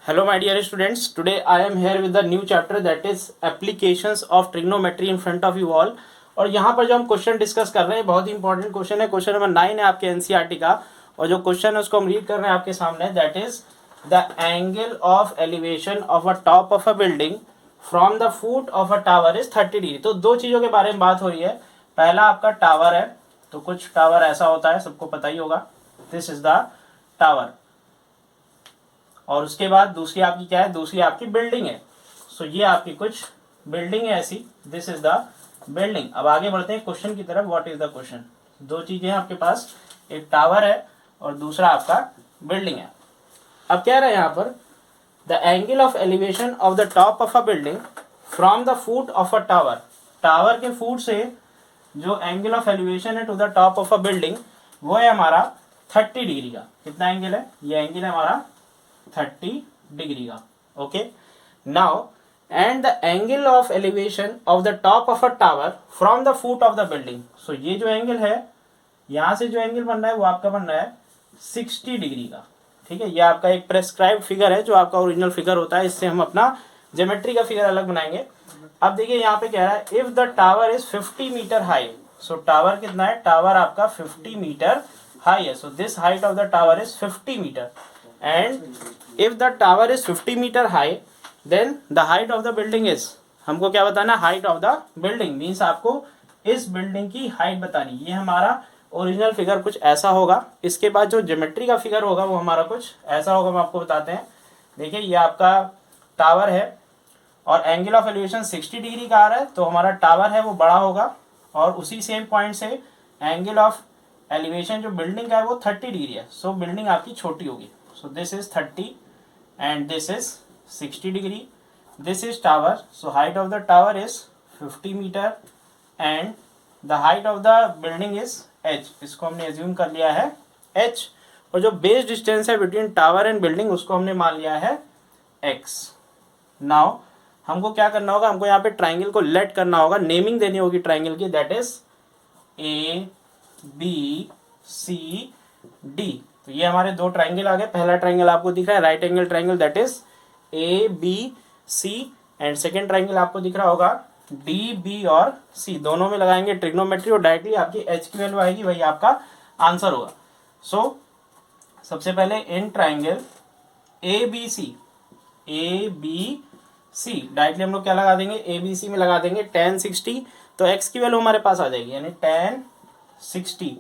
Hello my dear students, today I am here with the new chapter that is applications of trigonometry in front of you all। और यहाँ पर जो हम question discuss कर रहे हैं बहुत ही इंपॉर्टेंट क्वेश्चन है, क्वेश्चन नंबर 9 है आपके एनसीईआरटी का। और जो क्वेश्चन है उसको हम रीड कर रहे हैं आपके सामने, that is the angle of elevation of a top of a building from the foot of a tower is 30 degree. तो दो चीज़ों के बारे में बात हो रही है। पहला आपका टावर है, तो कुछ टावर ऐसा होता है, सबको पता ही होगा, दिस इज द टावर। और उसके बाद दूसरी आपकी क्या है, दूसरी आपकी बिल्डिंग है। सो ये आपकी कुछ बिल्डिंग है ऐसी, दिस इज द बिल्डिंग। अब आगे बढ़ते हैं क्वेश्चन की तरफ। What is the question? दो चीजें हैं आपके पास, एक टावर है और दूसरा आपका बिल्डिंग है। अब क्या रहा है यहाँ पर, the angle of elevation of the top of a building from the foot of a tower. Tower के फुट से जो एंगल ऑफ एलिवेशन है to the top of a building वो है हमारा 30 डिग्री का। कितना एंगल है? ये एंगल है हमारा 30 डिग्री का। Okay, now and the angle of elevation of the top of a tower from the foot of the building. So ये जो एंगल है, यहां से जो एंगल बन रहा है वो आपका बन रहा है 60 डिग्री का। ठीक है, ये आपका एक प्रेस्क्राइब फिगर है जो आपका ओरिजिनल फिगर होता है, इससे हम अपना ज्योमेट्री का फिगर अलग बनाएंगे। अब देखिए यहाँ पे कह रहा है if the tower is 50 metre high. So tower कितना है? टावर आपका 50 मीटर हाई है। So this height of the tower is 50 metre. And if the tower is 50 metre high then the height of the building is, हमको क्या बताना? Height of the building means आपको इस building की height बतानी। ये हमारा ओरिजिनल फिगर कुछ ऐसा होगा। इसके बाद जो ज्योमेट्री का फिगर होगा वो हमारा कुछ ऐसा होगा, हम आपको बताते हैं। देखिए ये आपका टावर है और एंगल ऑफ एलिवेशन 60 डिग्री का आ रहा है, तो हमारा टावर है वो बड़ा होगा और उसी सेम पॉइंट से एंगल ऑफ एलिवेशन जो बिल्डिंग का है वो 30 डिग्री है। सो बिल्डिंग आपकी छोटी होगी। So this is 30 and this is 60 degree. This is tower. So height of the tower is 50 meter and the height of the building is h. इसको हमने assume कर लिया है h। और जो base distance है between tower and building उसको हमने मान लिया है x। Now हमको क्या करना होगा? हमको यहाँ पे ट्राइंगल को लेट करना होगा, नेमिंग देनी होगी ट्राइंगल की, that is A B C D. तो ये हमारे दो ट्राइंगल आ गए। पहला ट्राइंगल आपको दिख रहा है right angle triangle, that is A B C. And second triangle आपको दिख रहा होगा डी बी और सी। दोनों में लगाएंगे ट्रिग्नोमेट्री और डायरेक्टली आपकी एच की वैल्यू आएगी, वही आपका आंसर होगा। सो सबसे पहले in triangle A B C, A B C directly हम लोग क्या लगा देंगे? ए बी सी में लगा देंगे tan 60। तो x की वैल्यू हमारे पास आ जाएगी, यानी tan 60।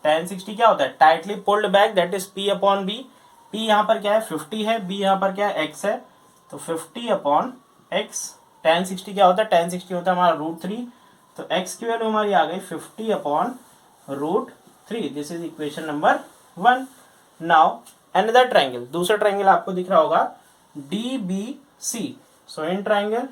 tan 60 क्या होता है? Tightly pulled back, that is p upon b। p यहाँ पर क्या है? 50 है, b यहाँ पर क्या है? x है। तो 50 अपॉन x। tan 60 क्या होता है? tan 60 होता है हमारा √3। तो x की वैल्यू हमारी आ गई 50 upon √3। This is equation number 1। Now another triangle, दूसरा ट्राइंगल आपको दिख रहा होगा DBC। So in triangle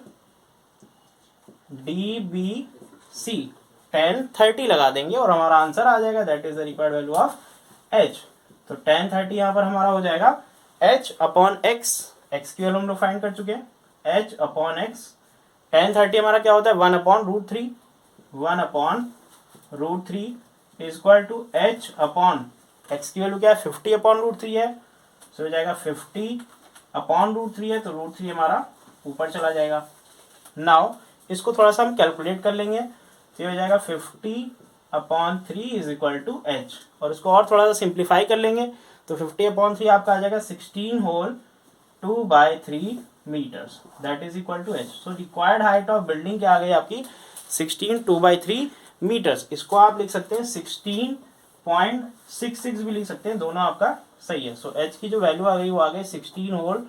DBC tan 30 लगा देंगे और हमारा आंसर आ जाएगा, that is the required value of h। तो tan 30 यहाँ पर हमारा हो जाएगा h अपॉन x। x की वैल्यू हम लोग फाइंड कर चुके हैं, h अपॉन x। tan 30 हमारा क्या होता है? 1 upon √3। 1 upon √3 is equal to h upon x की वैल्यू क्या है? 50 अपॉन √3 है। सो हो जाएगा 50 अपॉन √3 है, तो √3 हमारा ऊपर चला जाएगा। नाउ इसको थोड़ा सा हम कैलकुलेट कर लेंगे, तो ये हो जाएगा 50 upon 3 is equal to h। और इसको और थोड़ा सा सिंप्लीफाई कर लेंगे, तो 50 अपॉन 3 आपका आ जाएगा 16 whole 2/3 metres, that is equal to h। So required height of building क्या आ गई आपकी? 16 2/3 मीटर्स। इसको आप लिख सकते हैं 16.66 भी लिख सकते हैं, दोनों आपका सही है। सो h की जो वैल्यू आ गई वो आ गई 16 होल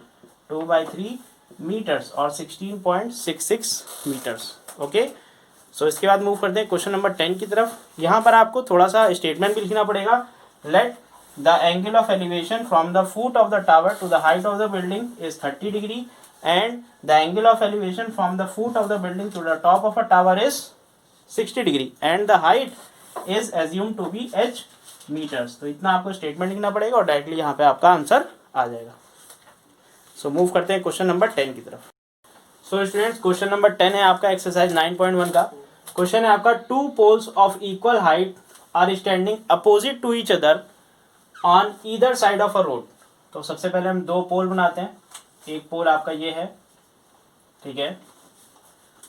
2/3 मीटर्स और 16.66 मीटर्स। ओके, सो इसके बाद मूव करते हैं क्वेश्चन नंबर 10 की तरफ। यहाँ पर आपको थोड़ा सा स्टेटमेंट भी लिखना पड़ेगा। Let the angle of elevation from the foot of the tower to the height of the building is 30 degree and the angle of elevation from the foot of the building to the top of a tower is 60 degree and the height is assume to be h metres. तो इतना आपको statement लिखना पड़ेगा और directly यहाँ पे आपका answer आ जाएगा। सो मूव करते हैं क्वेश्चन नंबर 10 की तरफ। सो स्टूडेंट्स क्वेश्चन नंबर 10 है आपका एक्सरसाइज 9.1 का। क्वेश्चन है आपका two poles of equal height are standing opposite to each other on either side of a road. तो सबसे पहले हम दो पोल बनाते हैं, एक पोल आपका ये है, ठीक है,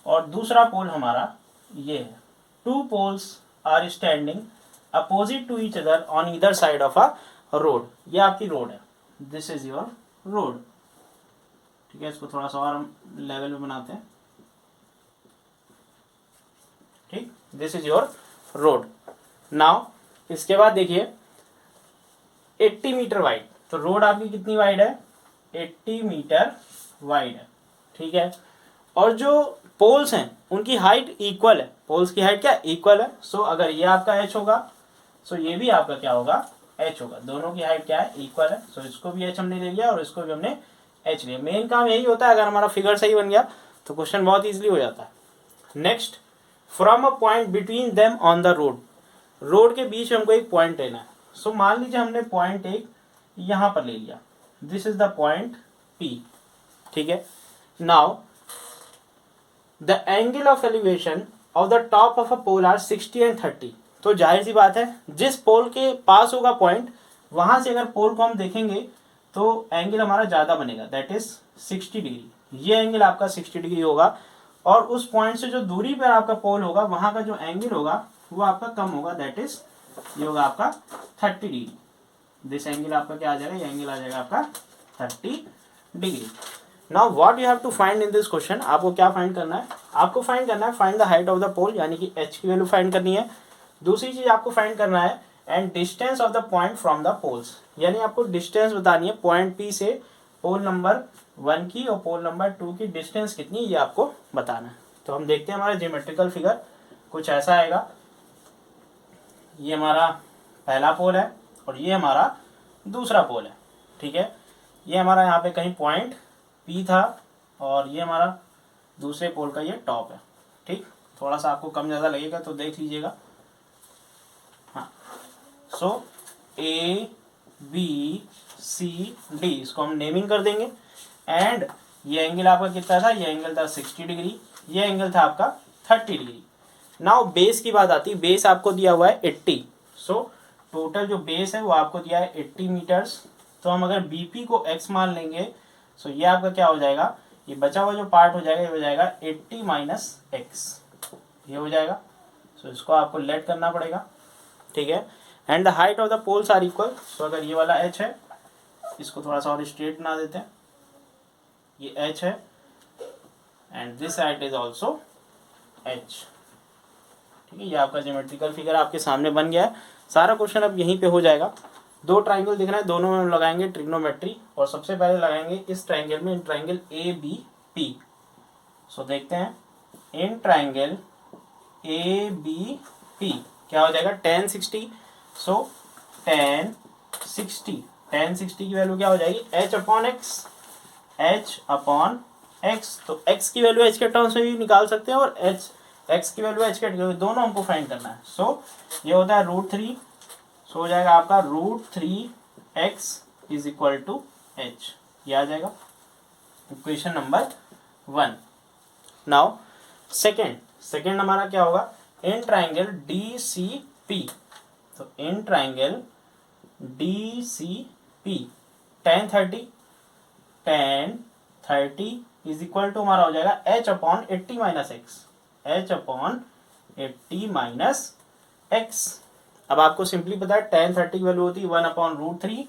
और दूसरा पोल हमारा ये है। Two poles are standing opposite to each other on either side of a road. ये आपकी रोड है, दिस इज योर रोड, ठीक है। इसको थोड़ा सा और हम लेवल में बनाते हैं, ठीक, this is your road. Now इसके बाद देखिए 80 मीटर वाइड, तो रोड आपकी कितनी वाइड है, 80 मीटर वाइड है, ठीक है। और जो पोल्स हैं उनकी हाइट इक्वल है, पोल्स की हाइट क्या इक्वल है। सो अगर ये आपका h होगा, सो ये भी आपका क्या होगा, h होगा। दोनों की हाइट क्या है, इक्वल है। सो इसको भी h हमने ले लिया और इसको भी हमने h लिया। मेन काम यही होता है, अगर हमारा फिगर सही बन गया तो क्वेश्चन बहुत ईजिली हो जाता है। Next, from a point between them on the road, road के बीच हमको एक पॉइंट लेना है। सो मान लीजिए हमने पॉइंट एक यहाँ पर ले लिया, this is the point P, ठीक है। Now the angle of elevation of the top of a pole are 60 and 30। तो जाहिर सी बात है, जिस पोल के पास होगा पॉइंट, वहां से अगर पोल को हम देखेंगे तो एंगल हमारा ज़्यादा बनेगा, दैट इज 60 डिग्री। ये एंगल आपका 60 डिग्री होगा, और उस पॉइंट से जो दूरी पर आपका पोल होगा वहां का जो एंगल होगा वो आपका कम होगा, दैट इज ये होगा आपका 30 डिग्री। दिस एंगल आपका क्या आ जाएगा, ये एंगल आ जाएगा आपका 30 degree. Now what you have to find in this question, आपको क्या फाइंड करना है, आपको फाइंड करना है find the height of the pole, यानी कि h की वैल्यू फाइंड करनी है। दूसरी चीज आपको फाइंड करना है and distance of the point from the poles, यानी आपको डिस्टेंस बतानी है पॉइंट P से पोल नंबर 1 की और पोल नंबर 2 की डिस्टेंस कितनी, ये आपको बताना है। तो हम देखते हैं हमारा ज्योमेट्रिकल फिगर कुछ ऐसा आएगा। ये हमारा पहला पोल है और ये हमारा दूसरा पोल है, ठीक है। ये हमारा यहाँ पे कहीं पॉइंट P था और ये हमारा दूसरे पोल का ये टॉप है, ठीक। थोड़ा सा आपको कम ज़्यादा लगेगा तो देख लीजिएगा। हाँ, सो A B C D, इसको हम नेमिंग कर देंगे। एंड ये एंगल आपका कितना था, ये एंगल था 60 डिग्री, ये एंगल था आपका 30 डिग्री। नाउ बेस की बात आती है, बेस आपको दिया हुआ है 80। सो टोटल जो बेस है वो आपको दिया है 80 मीटर्स। तो हम अगर BP को x मान लेंगे, सो ये आपका क्या हो जाएगा, ये बचा हुआ जो पार्ट हो जाएगा ये हो जाएगा 80 माइनस x, ये हो जाएगा। सो इसको आपको लेट करना पड़ेगा, ठीक है। And the height of the poles are equal, so अगर ये वाला h है, इसको थोड़ा सा और स्ट्रेट बना देते हैं, ये h है and this side is also h, ठीक है। ये आपका ज्योमेट्रिकल फिगर आपके सामने बन गया है। सारा क्वेश्चन अब यहीं पे हो जाएगा। दो ट्राइंगल दिख रहा है, दोनों में हम लगाएंगे ट्रिग्नोमेट्री, और सबसे पहले लगाएंगे इस ट्राइंगल में, इन ट्राइंगल ABP। सो देखते हैं, इन ट्राइंगल ABP क्या हो जाएगा, tan 60। सो tan 60 की वैल्यू क्या हो जाएगी, h अपॉन x। तो x की वैल्यू h के टर्म्स में भी निकाल सकते हैं और x की वैल्यू h के दोनों हमको फाइंड करना है। सो ये होता है √3। सो हो जाएगा आपका √3x is equal to h, ये आ जाएगा इक्वेशन नंबर 1। नाउ सेकेंड हमारा क्या होगा, इन ट्राइंगल DCP। तो in triangle DCP tan 30 is equal to हमारा हो जाएगा h upon 80 minus x, h upon 80 minus x. अब आपको सिंपली पता है tan 30 की वैल्यू होती है 1 upon √3।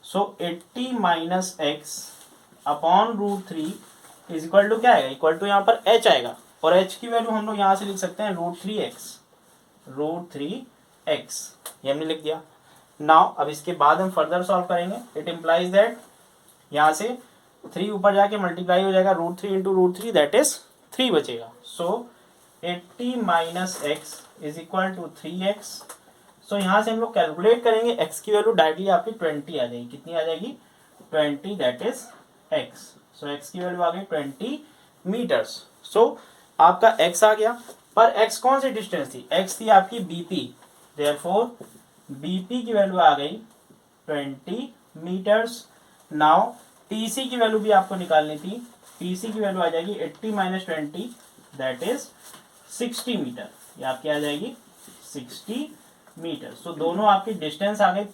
So 80 minus x upon √3 is equal to क्या आएगा, इक्वल टू यहाँ पर h आएगा, और h की वैल्यू हम लोग यहाँ से लिख सकते हैं √3x, ये हमने लिख दिया। नाउ अब इसके बाद हम फर्दर सॉल्व करेंगे। इट इम्प्लाइज दैट यहाँ से 3 ऊपर जाके मल्टीप्लाई हो जाएगा, √3 इंटू √3 दैट इज 3 बचेगा। So 80 minus x is equal to 3x। So यहाँ से हम लोग कैलकुलेट करेंगे, x की वैल्यू डायरेक्टली आपकी 20 आ जाएगी। कितनी आ जाएगी, 20, that is x। So x की वैल्यू आ गई 20 मीटर्स। सो आपका x आ गया, पर x कौन सी डिस्टेंस थी, x थी आपकी BP, देयरफॉर BP की वैल्यू आ गई 20 मीटर्स। नाउ TC की वैल्यू भी आपको निकालनी थी, TC की वैल्यू आ जाएगी 80 माइनस 20 दैट इज 60 मीटर, ये आपकी आ जाएगी 60 मीटर। सो दोनों आपकी डिस्टेंस आ गई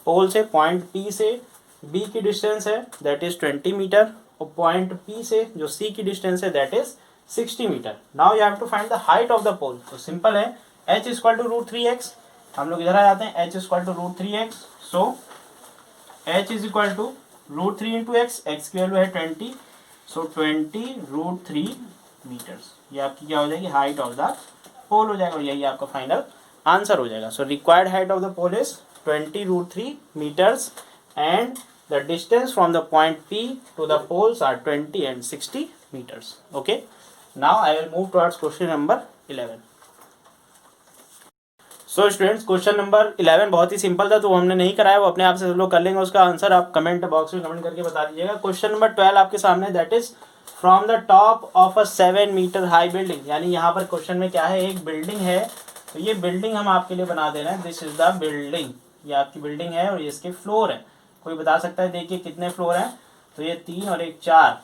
पोल से पॉइंट P से बी की डिस्टेंस है दैट इज 20 मीटर और पॉइंट पी से जो सी की डिस्टेंस है that is 60 metre. Now you have to find the height of the pole. तो सिंपल है, h equal to root 3x, हम लोग इधर आ जाते हैं, h equal to root 3x, so h is equal to root 3 into x, x की value है 20, सो 20 root 3 metres, ये आपकी क्या हो जाएगी हाइट ऑफ द पोल हो जाएगा, यही आपका फाइनल आंसर हो जाएगा। So required height of the pole is 20 root 3 metres and the distance from the point P to the poles are 20 and 60 meters. Okay, now I will move towards question number 11. So students, question number 11 बहुत ही simple था, तो वो हमने नहीं कराया, वो अपने आप से लोग कर लेंगे। उसका आंसर आप कमेंट बॉक्स में कमेंट करके बता दीजिएगा। क्वेश्चन नंबर 12 आपके सामने, that is from the top of a 7 metre high building, यानी यहाँ पर क्वेश्चन में क्या है, एक बिल्डिंग है, तो ये बिल्डिंग हम आपके लिए बना दे रहे हैं। दिस इज द बिल्डिंग, ये आपकी बिल्डिंग है और ये इसके फ्लोर है। कोई बता सकता है, देखिए कितने फ्लोर हैं, तो ये 3 और एक 4,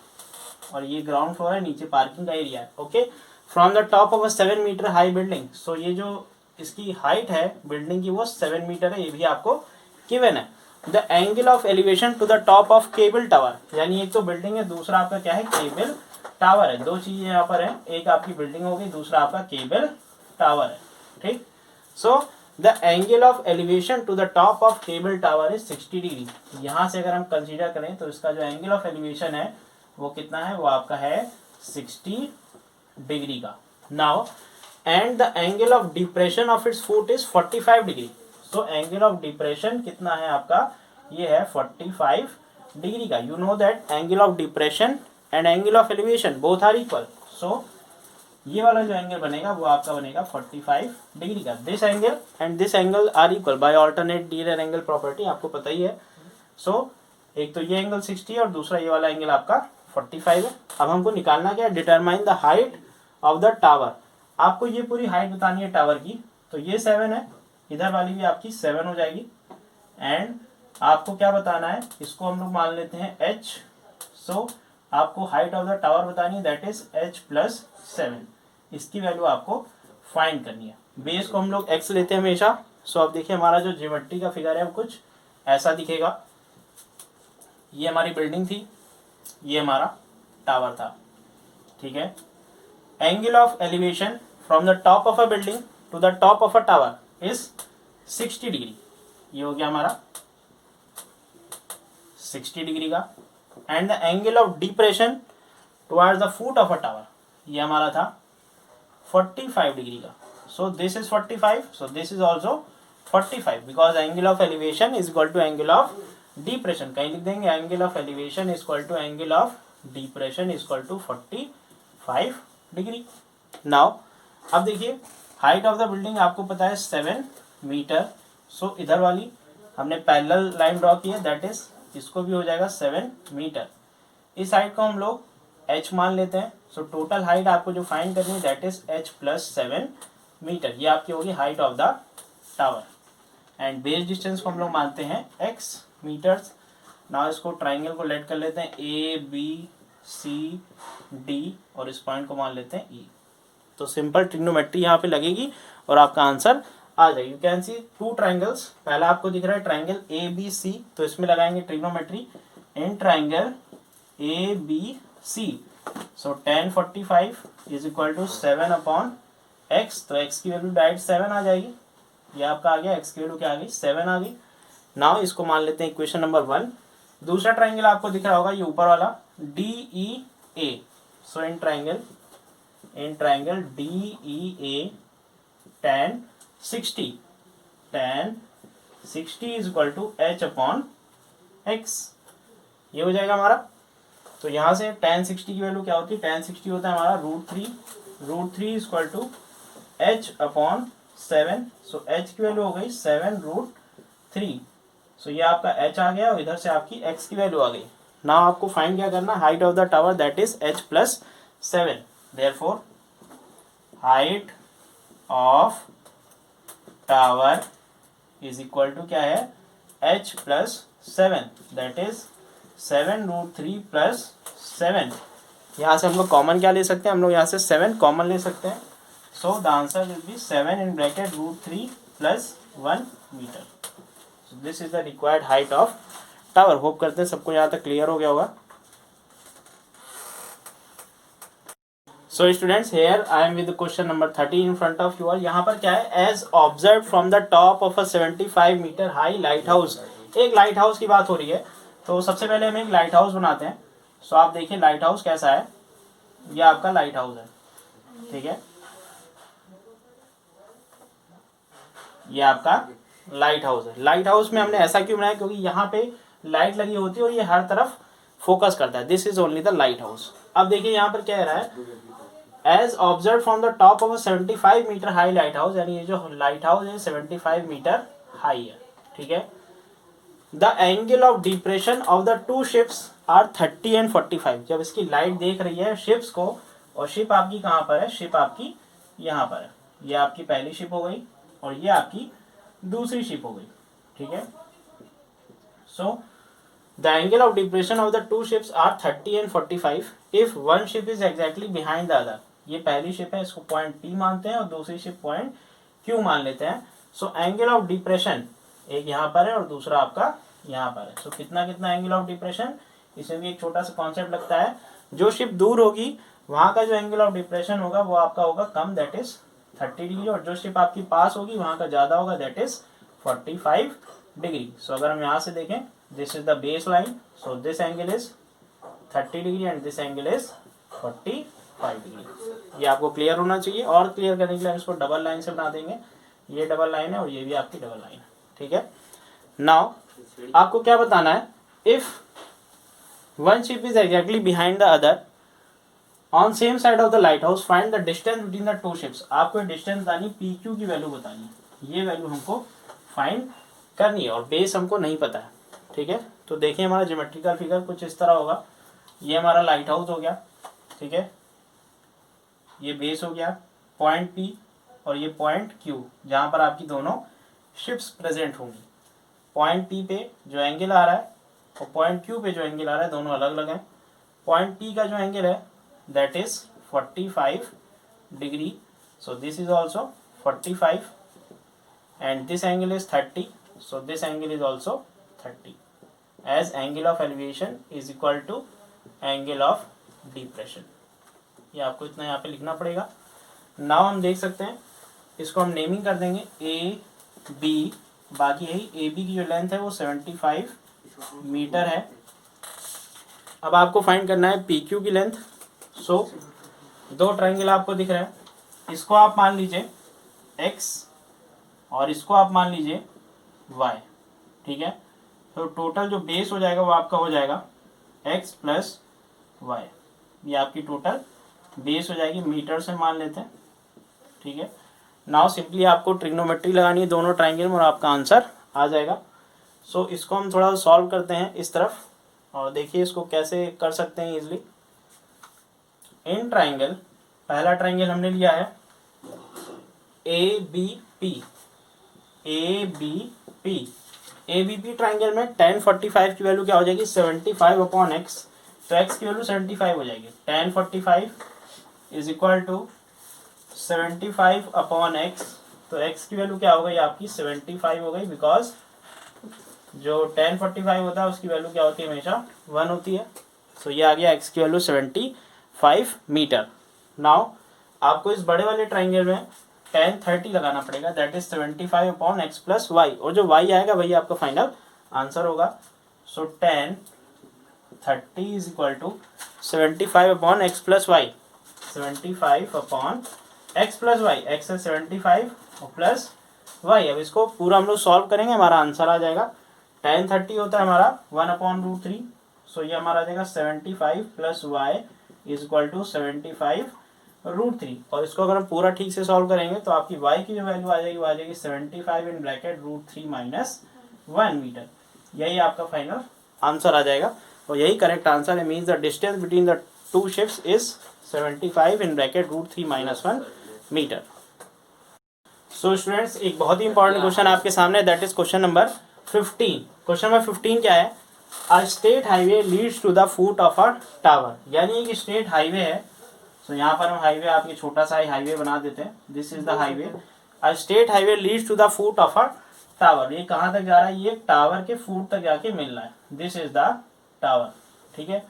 और ये ग्राउंड फ्लोर है, नीचे पार्किंग का एरिया है। Okay, from the top of a 7 metre high building, so ये जो इसकी हाइट है बिल्डिंग की वो 7 मीटर है, ये भी आपको गिवन है। The angle of elevation to the top of cable tower, यानी एक तो बिल्डिंग है, दूसरा आपका क्या है, केबल टावर है। दो चीजें यहाँ पर है, एक आपकी बिल्डिंग होगी, दूसरा आपका केबल टावर है। ठीक, so the angle of elevation to the top of cable tower is 60 degree. यहाँ से अगर हम कंसीडर करें तो इसका जो एंगल ऑफ एलिवेशन है वो कितना है, वो आपका है 60 डिग्री का। Now and the angle of depression of its foot is 45 degree. So angle of depression कितना है आपका, ये है 45 डिग्री का। You know that angle of depression and angle of elevation both are equal, so ये वाला जो एंगल बनेगा वो आपका बनेगा 45 डिग्री का। This angle and this angle are equal by alternate dear angle property, आपको पता ही है। सो एक तो ये एंगल 60 और दूसरा ये वाला एंगल आपका 45 है। अब हमको निकालना क्या है, determine the height of the tower. आपको ये पूरी हाइट बतानी है टावर की, तो ये 7 है, इधर वाली भी आपकी 7 हो जाएगी, एंड आपको क्या बताना है, इसको हम लोग मान लेते हैं h। सो आपको हाइट ऑफ द टावर बतानी है, दैट इज h प्लस 7, इसकी वैल्यू आपको फाइंड करनी है। बेस को हम लोग x लेते हैं हमेशा। सो अब देखिए हमारा जो ज्योमेट्री का फिगर है वो कुछ ऐसा दिखेगा। ये हमारी बिल्डिंग थी, ये हमारा टावर था, ठीक है। Angle of elevation from the top of a building to the top of a tower is 60 degree, ये हो गया हमारा 60 डिग्री का। And the angle of depression towards the foot of a tower, ये हमारा था 45 डिग्री का। So this is 45, so this is also 45, because angle of elevation is equal to angle of depression. कहीं लिख देंगे angle of elevation is equal to angle of depression is equal to 45 degree. Now अब देखिए height of the building आपको पता है 7 metre. सो इधर वाली हमने पैरेलल लाइन ड्रॉ की है, दैट इज इसको भी हो जाएगा 7 मीटर। इस हाइट को हम लोग h मान लेते हैं। सो टोटल हाइट आपको जो फाइंड करनी है that is h plus 7 metre, ये आपकी होगी height of the tower. And base distance को हम लोग मानते हैं x मीटर्स। नाउ इसको ट्राइंगल को लेट कर लेते हैं a b c d और इस पॉइंट को मान लेते हैं e। तो सिंपल ट्रिग्नोमेट्री यहाँ पे लगेगी और आपका आंसर आ जाएगी। यू कैन सी 2 ट्राइंगल्स, पहला आपको दिख रहा है ट्राइंगल ए बी सी, तो इसमें लगाएंगे trigonometry in triangle A B C. So tan 45 is equal to 7 upon x, तो एक्स की वैल्यू डायरेक्ट 7 आ जाएगी, ये आपका आ गया, एक्स की वैल्यू क्या आ गई 7 आ गई। नाउ इसको मान लेते हैं इक्वेशन नंबर 1। दूसरा ट्राइंगल आपको दिख रहा होगा ये ऊपर वाला D E A. So in triangle D E A tan 60 is equal to h upon x, ये हो जाएगा हमारा। तो यहाँ से tan 60 की वैल्यू क्या होती है, tan 60 होता है हमारा root 3 is equal to h upon 7। So h की वैल्यू हो गई 7 रूट 3। सो ये आपका h आ गया और इधर से आपकी x की वैल्यू आ गई। ना आपको फाइंड क्या करना, height of the tower that is h plus 7। Therefore height of tower is equal to क्या है, h plus 7, that is 7 root 3 plus 7। यहाँ से हम लोग कॉमन क्या ले सकते हैं, हम लोग यहाँ से 7 कॉमन ले सकते हैं। So the answer will be 7 in bracket root 3 plus 1 metre. So this is the required height of tower. Hope करते हैं सबको यहाँ तक क्लियर हो गया होगा। So students, here I am with question number 13 in front of you all. यहाँ पर क्या है, as observe from the top of a 75 metre high lighthouse. एक लाइट हाउस की बात हो रही है, तो सबसे पहले हम एक लाइट हाउस बनाते हैं। सो आप देखिए लाइट हाउस कैसा है, ये आपका लाइट हाउस है, ठीक है, ये आपका लाइट हाउस है। लाइट हाउस में हमने ऐसा क्यों बनाया, क्योंकि यहाँ पे लाइट लगी होती है और ये हर तरफ फोकस करता है। This is only the lighthouse. अब देखिए यहाँ पर क्या रहा है, as observe from the top of 75 metre high lighthouse, यानी ये जो लाइट हाउस है 75 मीटर हाई है, ठीक है। The angle of depression of the two ships are 30 and 45। जब इसकी लाइट देख रही है शिप्स को, और शिप आपकी कहाँ पर है, शिप आपकी यहाँ पर है, ये आपकी पहली शिप हो गई और ये आपकी दूसरी शिप हो गई, ठीक है। So the angle of depression of the two ships are 30 and 45 if one ship is exactly behind the other. ये पहली शिप है, इसको पॉइंट P मानते हैं और दूसरी शिप पॉइंट Q मान लेते हैं। सो एंगल ऑफ डिप्रेशन एक यहाँ पर है और दूसरा आपका यहाँ पर है। सो कितना कितना एंगल ऑफ डिप्रेशन, इसमें भी एक छोटा सा कॉन्सेप्ट लगता है। जो शिप दूर होगी वहाँ का जो एंगल ऑफ डिप्रेशन होगा वो आपका होगा कम, दैट इज 30 डिग्री, और जो शिप आपकी पास होगी वहाँ का ज़्यादा होगा, दैट इज 45 डिग्री। सो अगर हम यहाँ से देखें, this is the base line, so this angle is 30 degree and this angle is 45 degree. ये आपको क्लियर होना चाहिए, और क्लियर करने के लिए हम इसको डबल लाइन से बना देंगे। ये डबल लाइन है और ये भी आपकी डबल लाइन है, ठीक है। नाउ आपको क्या बताना है, if one ship is exactly behind the other on same side of the light house, find the distance between the two ships. आपको डिस्टेंस बतानी, PQ की वैल्यू बतानी है, ये वैल्यू हमको फाइंड करनी है और बेस हमको नहीं पता है, ठीक है। तो देखिए हमारा ज्योमेट्रिकल फिगर कुछ इस तरह होगा। ये हमारा लाइट हाउस हो गया, ठीक है, ये बेस हो गया, पॉइंट P और ये पॉइंट Q, जहाँ पर आपकी दोनों शिप्स प्रेजेंट होंगी। पॉइंट P पे जो एंगल आ रहा है और पॉइंट Q पे जो एंगल आ रहा है दोनों अलग अलग हैं। पॉइंट P का जो एंगल है that is 45 degree, so this is also 45 and this angle is 30, so this angle is also 30, as angle of elevation is equal to angle of depression। ये आपको इतना यहाँ पे लिखना पड़ेगा। नाउ हम देख सकते हैं, इसको हम नेमिंग कर देंगे AB, बाकी यही AB की जो लेंथ है वो 75 मीटर है। अब आपको फाइंड करना है PQ की लेंथ। सो दो ट्रायंगल आपको दिख रहे हैं, इसको आप मान लीजिए X और इसको आप मान लीजिए Y, ठीक है। तो टोटल जो बेस हो जाएगा वो आपका हो जाएगा X प्लस Y, ये आपकी टोटल बेस हो जाएगी, मीटर से मान लेते हैं, ठीक है। नाउ सिंपली आपको ट्रिग्नोमेट्री लगानी है दोनों ट्रायंगल में और आपका आंसर आ जाएगा। सो इसको हम थोड़ा सॉल्व करते हैं इस तरफ, और देखिए इसको कैसे कर सकते हैं इजीली। इन ट्रायंगल, पहला ट्रायंगल हमने लिया है ABP, ABP ट्रायंगल में tan 45 की वैल्यू क्या हो जाएगी, 75 अपॉन x, तो x की वैल्यू 75 हो जाएगी। tan 45 is equal to 75 upon x, तो x की वैल्यू क्या हो गई आपकी 75 हो गई, बिकॉज जो tan 45 होता है उसकी वैल्यू क्या होती है, हमेशा 1 होती है। सो ये आ गया x की वैल्यू 75 मीटर। नाउ आपको इस बड़े वाले ट्रायंगल में tan 30 लगाना पड़ेगा, that is 75 upon x plus y, और जो y आएगा वही आपका फाइनल आंसर होगा। So tan 30 is equal to 75 upon x plus y, 75 upon x plus y, x है 75 और प्लस y। अब इसको पूरा हम लोग सॉल्व करेंगे, हमारा आंसर आ जाएगा। tan 30 होता है हमारा 1/√3, सो ये हमारा आ जाएगा 75 plus y is equal to 75√3, और इसको अगर हम पूरा ठीक से सॉल्व करेंगे तो आपकी y की जो वैल्यू आ जाएगी वो आ जाएगी 75 इन ब्रैकेट √3 माइनस 1 मीटर। यही आपका फाइनल आंसर आ जाएगा, और यही करेक्ट आंसर है। Means the distance between the two ships is 75 in bracket √3 minus 1 metre. So students, एक बहुत ही इंपॉर्टेंट क्वेश्चन आपके सामने, that is question number 15। Question number 15 क्या है, a state highway leads to the foot of a tower, यानी एक state highway है। सो यहाँ पर हम हाईवे आपके छोटा सा हाईवे बना देते हैं, this is the highway. A state highway leads to the foot of a tower, ये कहाँ तक जा रहा है, ये टावर के फुट तक जाके मिल रहा है, दिस इज द टावर, ठीक है।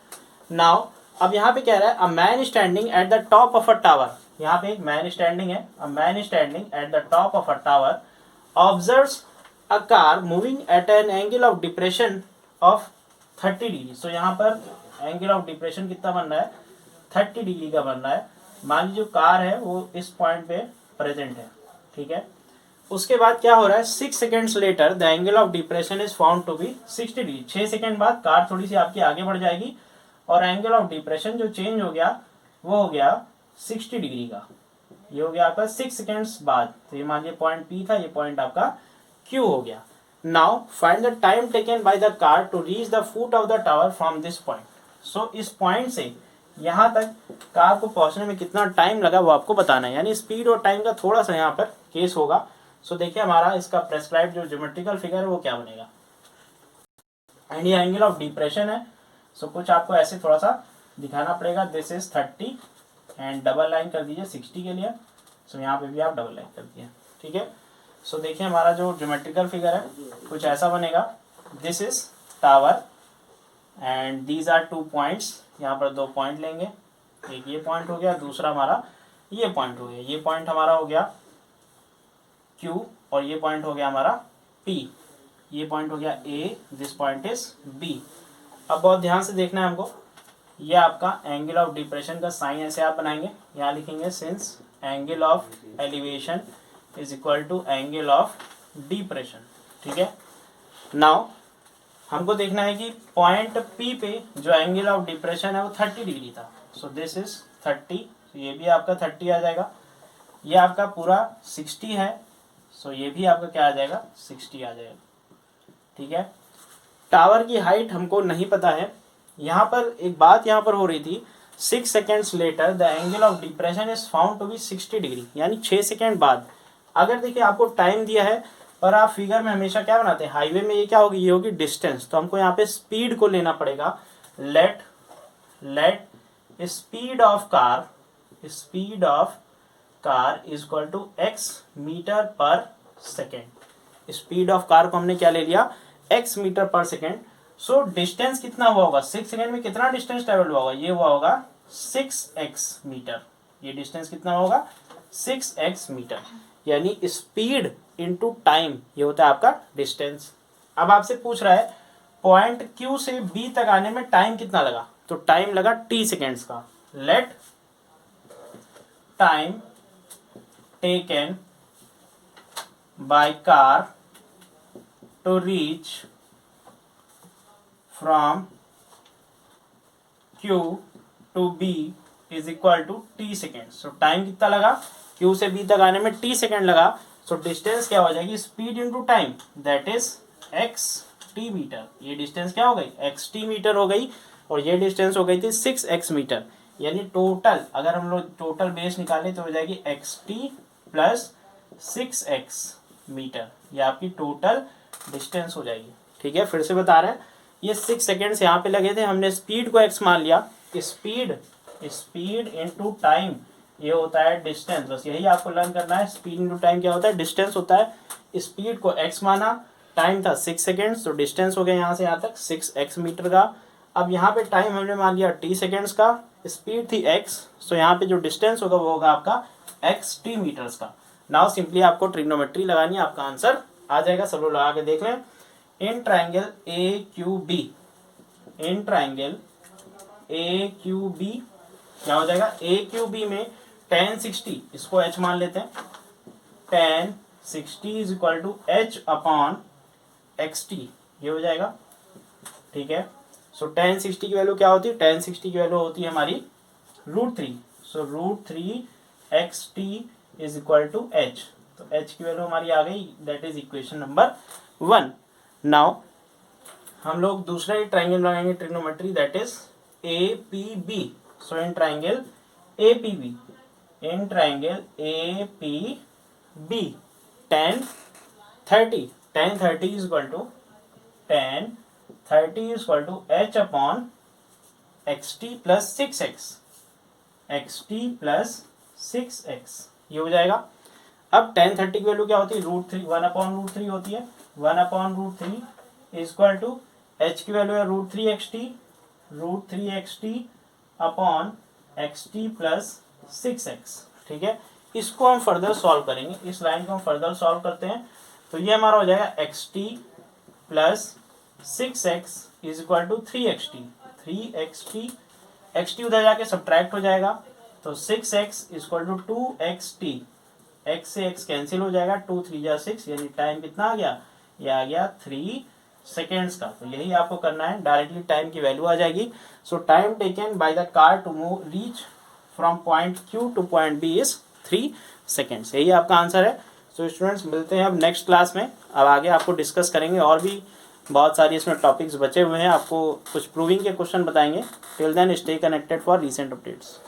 नाउ अब यहाँ पे कह रहा है a man standing at the top of a tower, यहाँ पे एक मैन स्टैंडिंग है, a man standing at the top of a tower observes a car moving at an angle of depression of 30 degree. So यहाँ पर angle of depression कितना बन रहा है, 30 डिग्री का बन रहा है। मान लीजिए जो कार है वो इस पॉइंट पे प्रेजेंट है, ठीक है। उसके बाद क्या हो रहा है, 6 seconds later the angle of depression is found to be 60 degree. 6 second बाद कार थोड़ी सी आपकी आगे बढ़ जाएगी और एंगल ऑफ डिप्रेशन जो चेंज हो गया वो हो गया 60 डिग्री का। ये हो गया आपका 6 सेकेंड्स बाद। तो ये मान लीजिए पॉइंट पी था, ये पॉइंट आपका क्यू हो गया। Now find the time taken by the car to reach the foot of the tower from this point. So इस पॉइंट से यहाँ तक कार को पहुंचने में कितना टाइम लगा वो आपको बताना है, यानी स्पीड और टाइम का थोड़ा सा यहाँ पर केस होगा। सो देखिए हमारा इसका प्रेस्क्राइब जो ज्योमेट्रिकल फिगर है वो क्या बनेगा, एंड ये एंगल ऑफ डिप्रेशन है। सो कुछ आपको ऐसे थोड़ा सा दिखाना पड़ेगा, this is 30 and double line कर दीजिए 60 के लिए। सो यहाँ पे भी आप डबल लाइन कर दिए, ठीक है। सो देखिए हमारा जो ज्योमेट्रिकल फिगर है कुछ ऐसा बनेगा, this is tower and these are 2 points. यहाँ पर 2 पॉइंट लेंगे, एक ये पॉइंट हो गया, दूसरा हमारा ये पॉइंट हो गया। ये पॉइंट हमारा हो गया Q और ये पॉइंट हो गया हमारा P। ये पॉइंट हो गया A, this point is B। अब बहुत ध्यान से देखना है हमको, ये आपका एंगल ऑफ डिप्रेशन का साइन ऐसे आप बनाएंगे, यहाँ लिखेंगे since angle of elevation is equal to angle of depression, ठीक है। नाउ हमको देखना है कि पॉइंट P पे जो एंगल ऑफ डिप्रेशन है वो 30 डिग्री था। सो दिस इज 30, ये भी आपका 30 आ जाएगा। ये आपका पूरा 60 है, सो ये भी आपका क्या आ जाएगा, 60 आ जाएगा, ठीक है। टावर की हाइट हमको नहीं पता है। यहाँ पर एक बात यहाँ पर हो रही थी, 6 seconds later the angle of depression is found to be 60 degree, यानी 6 सेकेंड बाद। अगर देखिए आपको टाइम दिया है और आप फिगर में हमेशा क्या बनाते हैं, हाईवे में ये क्या होगी, ये होगी डिस्टेंस। तो हमको यहाँ पे स्पीड को लेना पड़ेगा, let speed of car is equal to x metre per second. Speed of car को हमने क्या ले लिया, x metre per second. So distance कितना हुआ होगा, 6 सेकेंड में कितना डिस्टेंस ट्रेवल हुआ होगा, ये हुआ होगा 6x मीटर। ये डिस्टेंस कितना होगा, 6x मीटर, यानी स्पीड इनटू टाइम, ये होता है आपका डिस्टेंस। अब आपसे पूछ रहा है पॉइंट Q से B तक आने में टाइम कितना लगा, तो टाइम लगा t सेकेंड्स का। Let time taken by car to reach from Q to B is equal to t second. So time कितना लगा, Q से B तक आने में t सेकेंड लगा। सो डिस्टेंस क्या हो जाएगी, speed into time, that is x t metre. ये डिस्टेंस क्या हो गई, x t मीटर हो गई, और ये डिस्टेंस हो गई थी 6x मीटर। यानी टोटल अगर हम लोग टोटल बेस निकाले तो हो जाएगी x t plus 6x metre, ये आपकी टोटल डिस्टेंस हो जाएगी, ठीक है। फिर से बता रहे हैं, ये 6 सेकेंड्स यहाँ पे लगे थे, हमने स्पीड को x मान लिया। स्पीड इनटू टाइम ये होता है डिस्टेंस, बस यही आपको लर्न करना है। स्पीड इनटू टाइम क्या होता है, डिस्टेंस होता है। स्पीड को x माना, टाइम था 6 सेकेंड्स, तो डिस्टेंस हो गया यहाँ से यहाँ तक 6x मीटर का। अब यहाँ पे टाइम हमने मान लिया t सेकेंड्स का, स्पीड थी x, सो यहाँ पे जो डिस्टेंस होगा वो होगा आपका x t मीटर्स का। नाउ सिंपली आपको ट्रिग्नोमेट्री लगानी है, आपका आंसर आ जाएगा। सब लोग लगा के देख लें। इन ट्राइंगल AQB क्या हो जाएगा, AQB में tan 60, इसको h मान लेते हैं, tan 60 is equal to h upon xt, ये हो जाएगा, ठीक है। सो tan 60 की वैल्यू क्या होती है, tan 60 की वैल्यू होती है हमारी √3। So √3 xt is equal to h, तो h की वैल्यू हमारी आ गई, that is equation number 1। Now हम लोग दूसरा ही ट्राइंगल बनाएंगे trigonometry, that is APB। So in triangle APB tan 30 is equal to h upon xt plus 6x, ये हो जाएगा। अब tan 30 की वैल्यू क्या होती है, √3, 1/√3 होती है। 1/√3 इज इक्वल टू एच की वैल्यू है √3xt upon xt plus 6x, ठीक है। इसको हम फर्दर सॉल्व करेंगे, इस लाइन को हम फर्दर सॉल्व करते हैं। तो ये हमारा हो जाएगा xt plus 6x is equal to 3xt, xt उधर जाके सब्ट्रैक्ट हो जाएगा, तो 6x is equal to 2xt, x से x कैंसिल हो जाएगा, 2 3 जा 6, यानी टाइम कितना आ गया, ये आ गया 3 सेकेंड्स का। तो यही आपको करना है, डायरेक्टली टाइम की वैल्यू आ जाएगी। So time taken by the car to move reach from point Q to point B is 3 seconds. यही आपका आंसर है। सो स्टूडेंट्स मिलते हैं अब नेक्स्ट क्लास में, अब आगे आपको डिस्कस करेंगे, और भी बहुत सारी इसमें टॉपिक्स बचे हुए हैं, आपको कुछ प्रूविंग के क्वेश्चन बताएंगे। Till then stay connected for recent updates.